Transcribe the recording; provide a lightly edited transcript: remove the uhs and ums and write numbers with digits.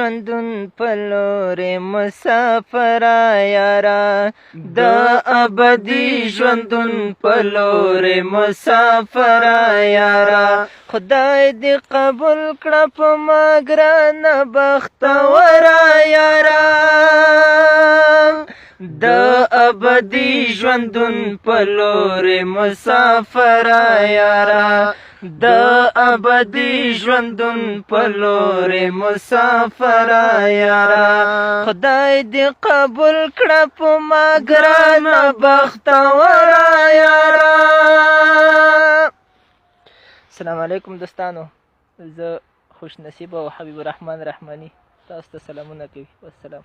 ژوندون په لورې مسافره یاره د ابدي ژوندون په لورې مسافره یاره خدای دې قبول کړه په ما ګرانه بختوره یاره د ابدي ژوندون په لورې مسافره یاره د ابدي ژوندون په لورې مسافره یاره خدای دې قبول کړه په ما ګرانه بختوره یاره. السلام علیکم دوستانو، زه خوشنصیب او حبیب الرحمن رحماني تاسو ته سلامونه کوي. والسلام.